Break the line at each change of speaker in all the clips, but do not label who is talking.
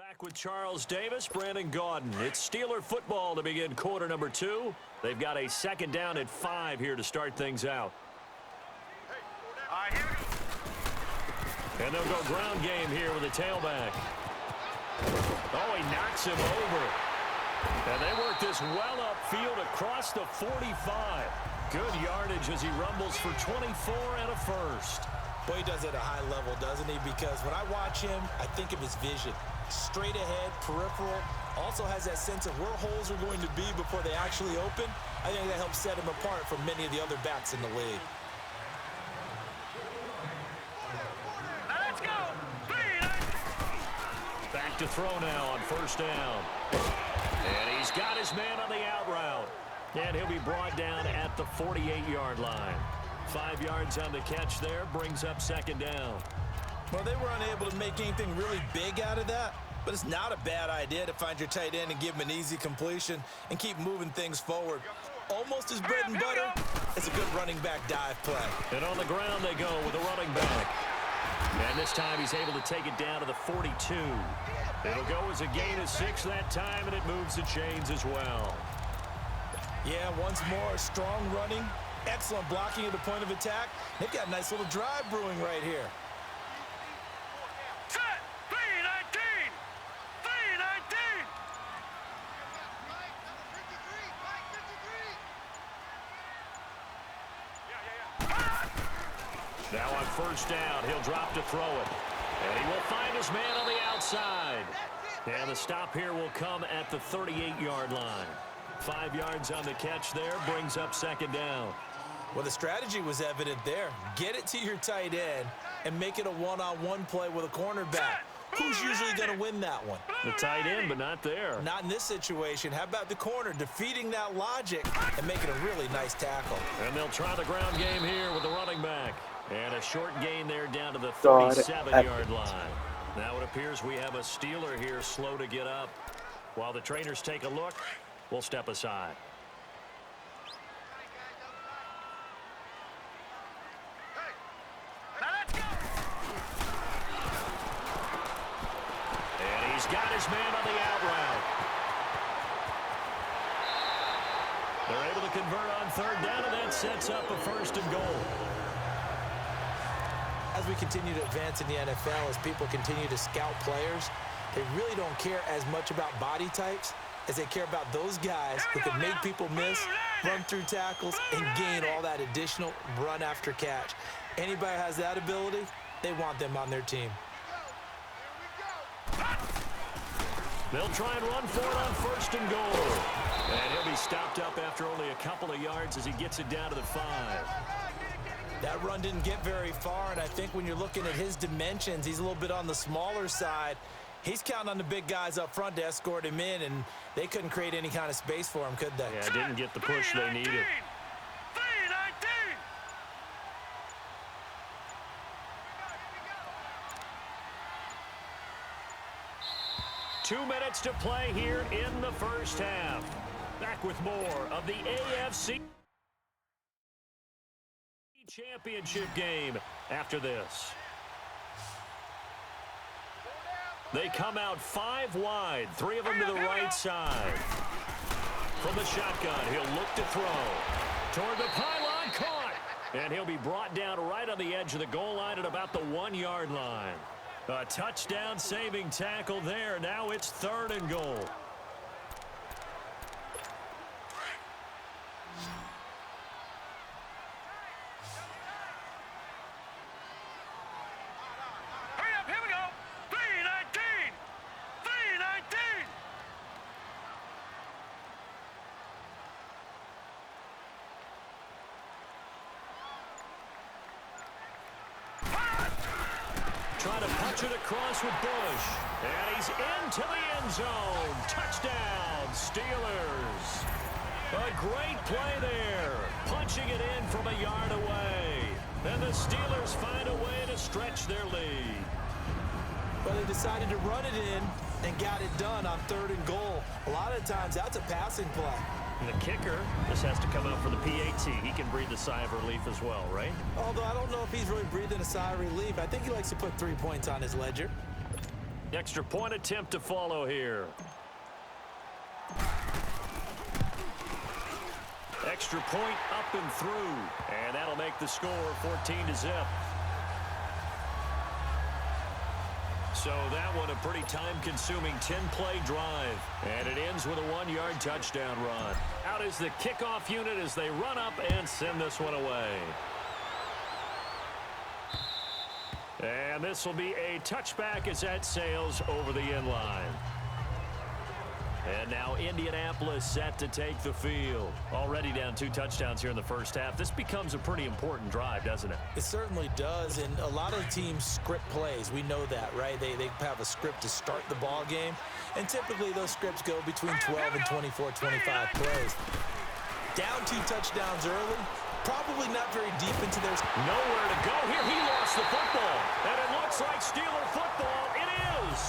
Back with Charles Davis, Brandon Gaudin. It's Steeler football to begin quarter number 2. They've got a second down at 5 here to start things out. And they'll go ground game here with a tailback. Oh, he knocks him over. And they work this well upfield across the 45. Good yardage as he rumbles for 24 and a first.
Well, he does it at a high level, doesn't he? Because when I watch him, I think of his vision. Straight ahead, peripheral, also has that sense of where holes are going to be before they actually open. I think that helps set him apart from many of the other backs in the league.
Let's go!
Back to throw now on first down. And he's got his man on the out route. And he'll be brought down at the 48-yard line. 5 yards on the catch there, brings up second down.
Well, they were unable to make anything really big out of that, but it's not a bad idea to find your tight end and give him an easy completion and keep moving things forward. Almost as bread and butter. It's a good running back dive play.
And on the ground they go with the running back. And this time he's able to take it down to the 42. It'll go as a gain of 6 that time, and it moves the chains as well.
Yeah, once more, strong running, excellent blocking at the point of attack. They've got a nice little drive brewing right here.
Set! 3-19! 3-19!
Now on first down, he'll drop to throw it. And he will find his man on the outside. And the stop here will come at the 38-yard line. 5 yards on the catch there, brings up second down.
Well, the strategy was evident there. Get it to your tight end and make it a one-on-one play with a cornerback. Who's usually going to win that one?
The tight end, but not there.
Not in this situation. How about the corner defeating that logic and making a really nice tackle?
And they'll try the ground game here with the running back. And a short gain there down to the 37-yard line. Now it appears we have a Steeler here slow to get up. While the trainers take a look, we'll step aside. And he's got his man on the out route. They're able to convert on third down, and that sets up a first and goal.
As we continue to advance in the NFL, as people continue to scout players, they really don't care as much about body types as they care about those guys who can make people miss, run through tackles, and gain all that additional run after catch. Anybody who has that ability, they want them on their team.
They'll try and run for it on first and goal. And he'll be stopped up after only a couple of yards as he gets it down to the 5.
That run didn't get very far, and I think when you're looking at his dimensions, he's a little bit on the smaller side. He's counting on the big guys up front to escort him in, and they couldn't create any kind of space for him, could they?
Yeah, didn't get the push they needed.
3-19!
2 minutes to play here in the first half. Back with more of the AFC Championship game after this. They come out 5 wide, 3 of them to the right side. From the shotgun, he'll look to throw. Toward the pylon, caught. And he'll be brought down right on the edge of the goal line at about the 1-yard line. A touchdown-saving tackle there. Now it's 3rd and goal.
Hurry up, here we go! 3-19! 3-19!
Trying to punch it across with Bush. And he's into the end zone. Touchdown, Steelers. A great play there. Punching it in from a yard away. And the Steelers find a way to stretch their lead.
Well, they decided to run it in and got it done on 3rd and goal. A lot of times, that's a passing play.
And the kicker just has to come out for the PAT. He can breathe a sigh of relief as well, right?
Although I don't know if he's really breathing a sigh of relief. I think he likes to put 3 points on his ledger.
Extra point attempt to follow here. Extra point up and through. And that'll make the score 14-0. So that one a pretty time-consuming 10-play drive. And it ends with a 1-yard touchdown run. Out is the kickoff unit as they run up and send this one away. And this will be a touchback as that sails over the end line. And now Indianapolis set to take the field. Already down 2 touchdowns here in the first half. This becomes a pretty important drive, doesn't it?
It certainly does, and a lot of teams script plays. We know that, right? They have a script to start the ball game, and typically those scripts go between 12 and 24, 25 plays. Down 2 touchdowns early, probably not very deep into their...
Nowhere to go here. He lost the football, and it looks like Steeler football. It is.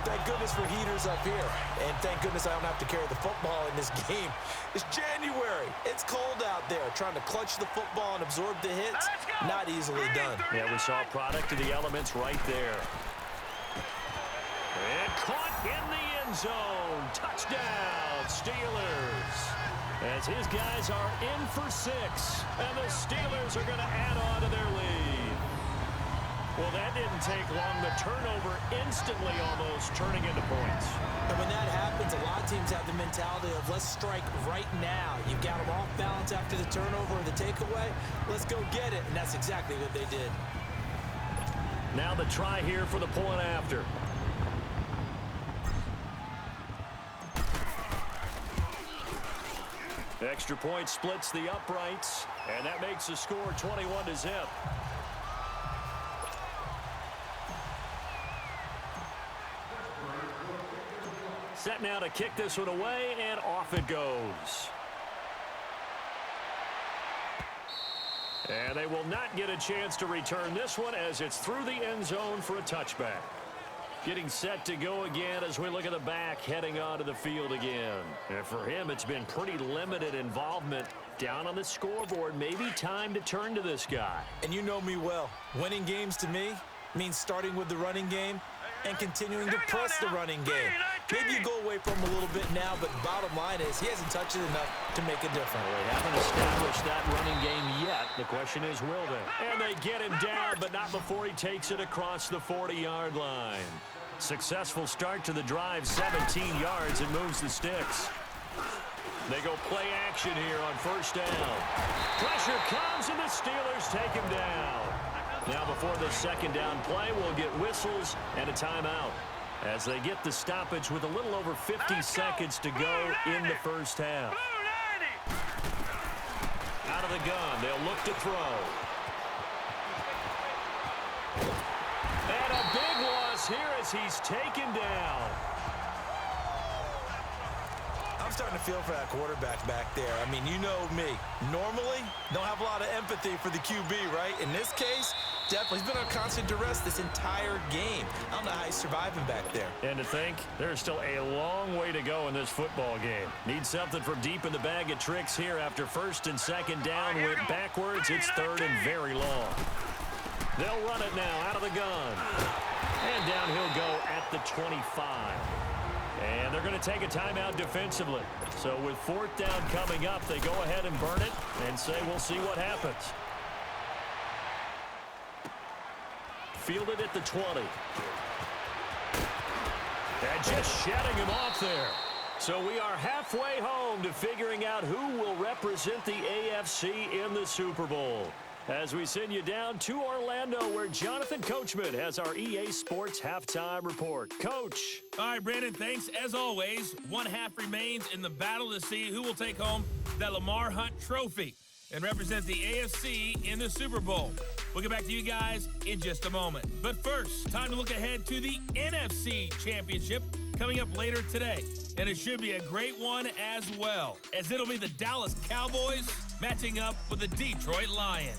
Thank goodness for heaters up here. And thank goodness I don't have to carry the football in this game. It's January. It's cold out there. Trying to clutch the football and absorb the hits, not easily done.
Yeah, we saw a product of the elements right there. And caught in the end zone. Touchdown, Steelers. As his guys are in for 6. And the Steelers are going to add on to their lead. Well, that didn't take long. The turnover instantly almost turning into points.
And when that happens, a lot of teams have the mentality of let's strike right now. You've got them off balance after the turnover or the takeaway. Let's go get it. And that's exactly what they did.
Now the try here for the point after. Extra point splits the uprights. And that makes the score 21-0. Set now to kick this one away, and off it goes. And they will not get a chance to return this one as it's through the end zone for a touchback. Getting set to go again as we look at the back heading onto the field again. And for him, it's been pretty limited involvement down on the scoreboard. Maybe time to turn to this guy.
And you know me well. Winning games to me means starting with the running game and continuing to press the running game. Maybe you go away from him a little bit now, but bottom line is he hasn't touched it enough to make a difference.
They haven't established that running game yet. The question is, will they? And they get him down, but not before he takes it across the 40-yard line. Successful start to the drive, 17 yards, and moves the sticks. They go play action here on first down. Pressure comes, and the Steelers take him down. Now before the second down play, we'll get whistles and a timeout as they get the stoppage with a little over 50 seconds to go in the first half. Out of the gun, they'll look to throw. And a big loss here as he's taken down.
I'm starting to feel for that quarterback back there. I mean, you know me. Normally, don't have a lot of empathy for the QB, right? In this case, definitely. He's been on constant duress this entire game. I don't know how he's surviving back there.
And to think, there's still a long way to go in this football game. Need something from deep in the bag of tricks here after first and second down. Went backwards. It's third and very long. They'll run it now out of the gun. And down he'll go at the 25. And they're going to take a timeout defensively. So with fourth down coming up, they go ahead and burn it and say we'll see what happens. Fielded at the 20. And just shedding him off there. So we are halfway home to figuring out who will represent the AFC in the Super Bowl. As we send you down to Orlando, where Jonathan Coachman has our EA Sports Halftime Report. Coach.
All right, Brandon, thanks. As always, one half remains in the battle to see who will take home that Lamar Hunt trophy and represent the AFC in the Super Bowl. We'll get back to you guys in just a moment. But first, time to look ahead to the NFC Championship coming up later today. And it should be a great one as well, as it'll be the Dallas Cowboys matching up with the Detroit Lions.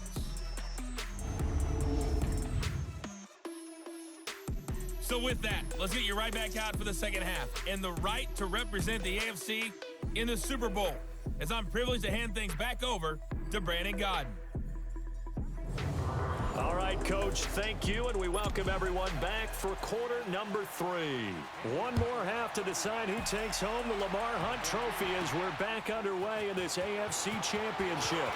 So with that, let's get you right back out for the second half and the right to represent the AFC in the Super Bowl, as I'm privileged to hand things back over to Brandon Godden.
All right. right, Coach, thank you, and we welcome everyone back for quarter number 3. One more half to decide who takes home the Lamar Hunt Trophy as we're back underway in this AFC Championship.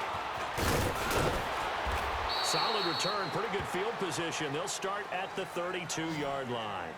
Solid return, pretty good field position. They'll start at the 32-yard line.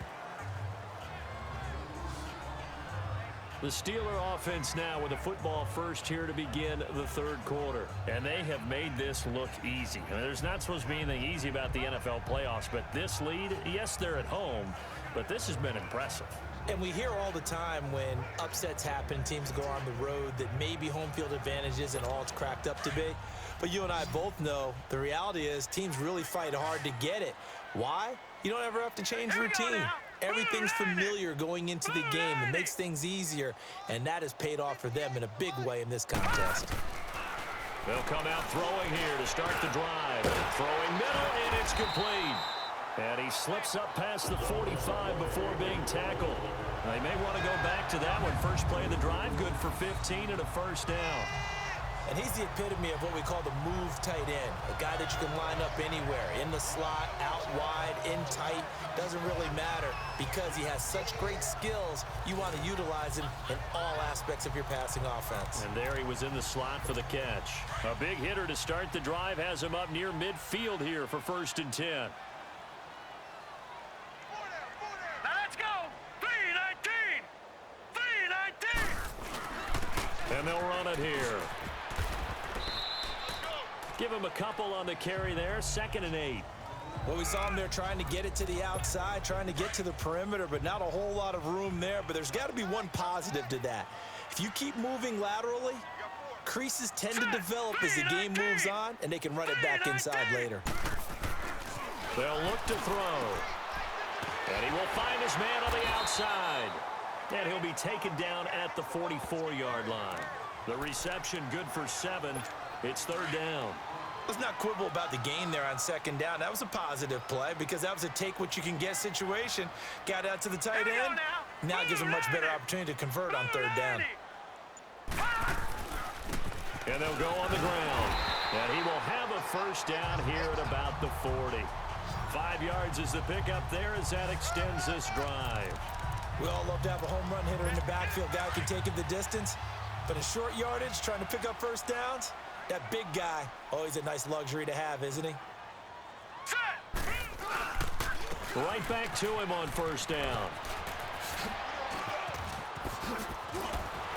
The Steeler offense now with the football first here to begin the third quarter. And they have made this look easy. I mean, there's not supposed to be anything easy about the NFL playoffs, but this lead, yes, they're at home, but this has been impressive.
And we hear all the time when upsets happen, teams go on the road, that maybe home field advantage isn't all it's cracked up to be. But you and I both know the reality is teams really fight hard to get it. Why? You don't ever have to change routine. Everything's familiar going into the game. It makes things easier, and that has paid off for them in a big way in this contest.
They'll come out throwing here to start the drive. Throwing middle, and it's complete. And he slips up past the 45 before being tackled. They may want to go back to that one. First play of the drive, good for 15 and a first down.
And he's the epitome of what we call the move tight end, a guy that you can line up anywhere, in the slot, out wide, in tight, doesn't really matter because he has such great skills. You want to utilize him in all aspects of your passing offense.
And there he was in the slot for the catch. A big hitter to start the drive has him up near midfield here for 1st and 10.
Now let's go. 3-19. 3-19.
And they'll run it here. Give him a couple on the carry there. 2nd and 8.
Well, we saw him there trying to get it to the outside, trying to get to the perimeter, but not a whole lot of room there. But there's got to be one positive to that. If you keep moving laterally, creases tend to develop as the game moves on, and they can run it back inside later.
They'll look to throw. And he will find his man on the outside. And he'll be taken down at the 44-yard line. The reception good for 7. It's 3rd down.
Let's not quibble about the gain there on 2nd down. That was a positive play because that was a take-what-you-can-get situation. Got out to the tight end. Now it gives him a much better opportunity to convert on 3rd down.
And they'll go on the ground. And he will have a first down here at about the 40. 5 yards is the pickup there as that extends this drive.
We all love to have a home run hitter in the backfield. Guy can take it the distance. But in short yardage, trying to pick up first downs, that big guy, always a nice luxury to have, isn't he?
Right back to him on 1st down.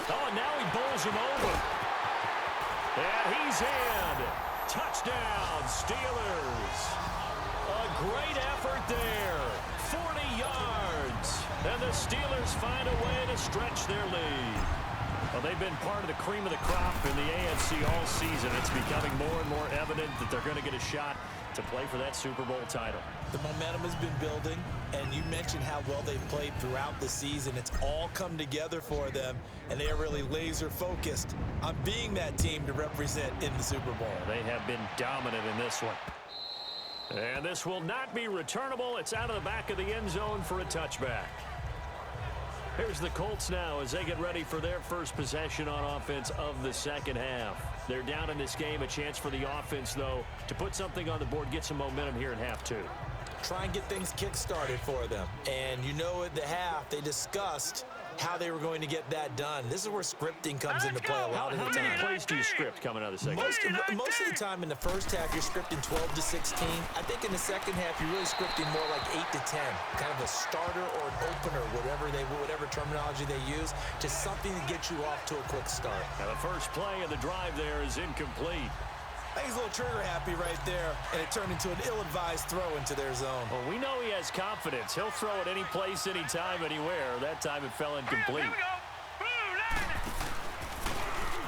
Oh, and now he bowls him over. And he's in. Touchdown, Steelers. A great effort there. 40 yards. And the Steelers find a way to stretch their lead. Well, they've been part of the cream of the crop in the AFC all season. It's becoming more and more evident that they're going to get a shot to play for that Super Bowl title.
The momentum has been building, and you mentioned how well they've played throughout the season. It's all come together for them, and they are really laser-focused on being that team to represent in the Super Bowl.
They have been dominant in this one. And this will not be returnable. It's out of the back of the end zone for a touchback. Here's the Colts now as they get ready for their first possession on offense of the 2nd half. They're down in this game. A chance for the offense, though, to put something on the board, get some momentum here in half 2.
Try and get things kick-started for them. And you know at the half, they discussed how they were going to get that done. This is where scripting comes into play a lot of the time.
How many plays do you script coming out of the second half?
Most of the time in the first half, you're scripting 12 to 16. I think in the second half, you're really scripting more like 8 to 10. Kind of a starter or an opener, whatever terminology they use. Just something to get you off to a quick start.
Now the first play of the drive there is incomplete.
I think he's a little trigger happy right there, and it turned into an ill-advised throw into their zone.
Well, we know he has confidence. He'll throw it any place, anytime, anywhere. That time it fell incomplete.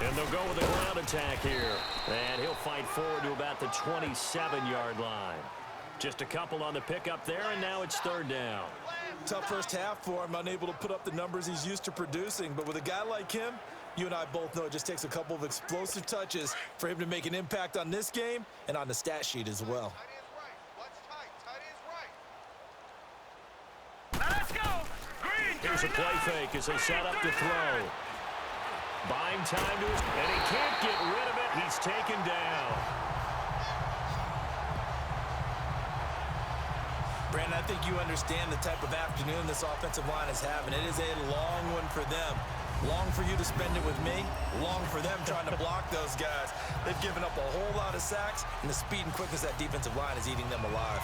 And they'll go with a ground attack here. And he'll fight forward to about the 27-yard line. Just a couple on the pickup there, and now it's 3rd down.
Tough first half for him, unable to put up the numbers he's used to producing. But with a guy like him, you and I both know it just takes a couple of explosive touches for him to make an impact on this game and on the stat sheet as well.
Let's go.
Here's a play fake as they set up to throw. Buying time to his, and he can't get rid of it. He's taken down.
think you understand the type of afternoon this offensive line is having. It is a long one for them. Long for you to spend it with me. Long for them trying to block those guys. They've given up a whole lot of sacks, and the speed and quickness of that defensive line is eating them alive.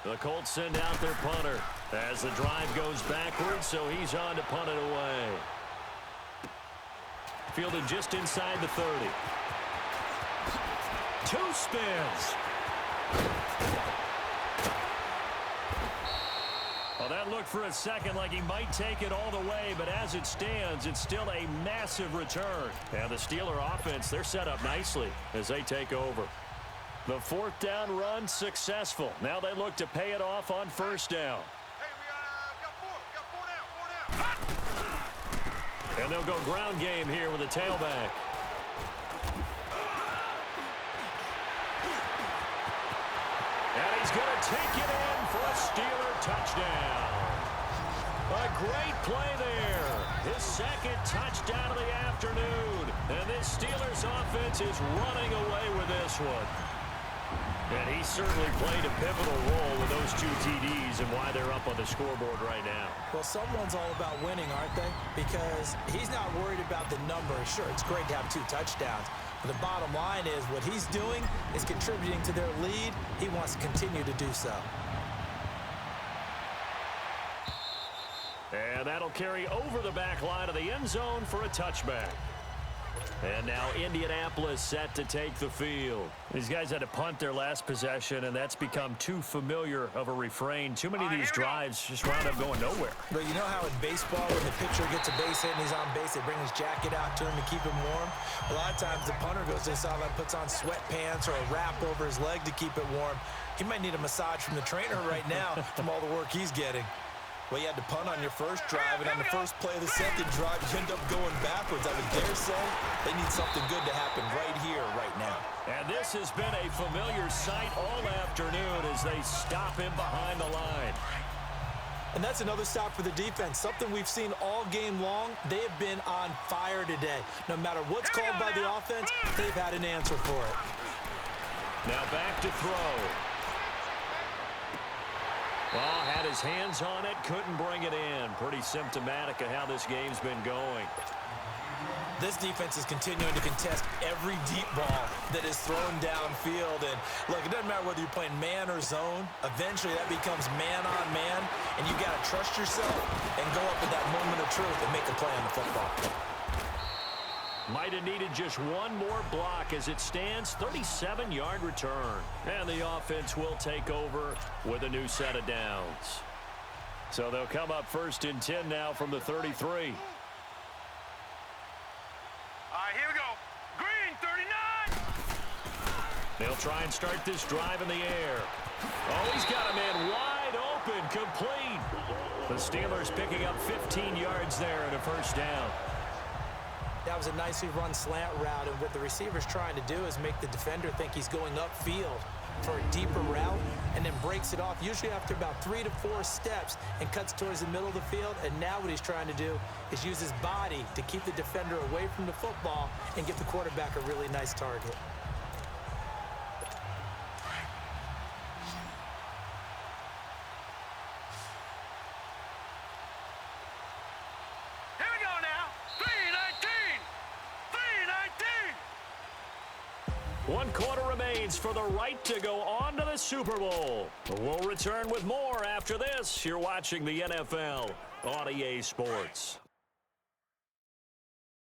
The Colts send out their punter as the drive goes backwards, so he's on to punt it away. Fielded just inside the 30. Two spins. Well, that looked for a second like he might take it all the way, but as it stands, it's still a massive return. And the Steeler offense, they're set up nicely as they take over. The fourth down run successful. Now they look to pay it off on first down.
Hey, we got four down.
And they'll go ground game here with a tailback. And he's going to take it in for a Steeler touchdown. A great play there. His second touchdown of the afternoon. And this Steelers offense is running away with this one. And he certainly played a pivotal role with those two TDs and why they're up on the scoreboard right now.
Well, someone's all about winning, aren't they? Because he's not worried about the number. Sure, it's great to have 2 touchdowns. But the bottom line is what he's doing is contributing to their lead. He wants to continue to do so.
And that'll carry over the back line of the end zone for a touchback. And now Indianapolis set to take the field. These guys had to punt their last possession, and that's become too familiar of a refrain. Too many of these drives just wound up going nowhere.
But you know how in baseball, when the pitcher gets a base hit and he's on base, they bring his jacket out to him to keep him warm? A lot of times the punter goes to the sideline, puts on sweatpants or a wrap over his leg to keep it warm. He might need a massage from the trainer right now from all the work he's getting. Well, you had to punt on your first drive, and on the first play of the second drive, you end up going backwards. I would dare say they need something good to happen right here, right now.
And this has been a familiar sight all afternoon as they stop him behind the line.
And that's another stop for the defense, something we've seen all game long. They have been on fire today. No matter what's called by the offense, they've had an answer for it.
Now back to throw. Well, had his hands on it, couldn't bring it in. Pretty symptomatic of how this game's been going.
This defense is continuing to contest every deep ball that is thrown downfield. And look, it doesn't matter whether you're playing man or zone. Eventually, that becomes man on man, and you got to trust yourself and go up at that moment of truth and make a play on the football.
Might have needed just one more block. As it stands, 37-yard return. And the offense will take over with a new set of downs. So they'll come up first and 10 now from the 33.
All right, here we go. Green, 39.
They'll try and start this drive in the air. Oh, he's got a man wide open, complete. The Steelers picking up 15 yards there and a first down.
That was a nicely run slant route, and what the receiver's trying to do is make the defender think he's going upfield for a deeper route and then breaks it off, usually after about 3 to 4 steps, and cuts towards the middle of the field. And now what he's trying to do is use his body to keep the defender away from the football and give the quarterback a really nice target.
Here we go now. 319. 319.
1 quarter remains for the right to go on to the Super Bowl. We'll return with more after this. You're watching the NFL on EA Sports.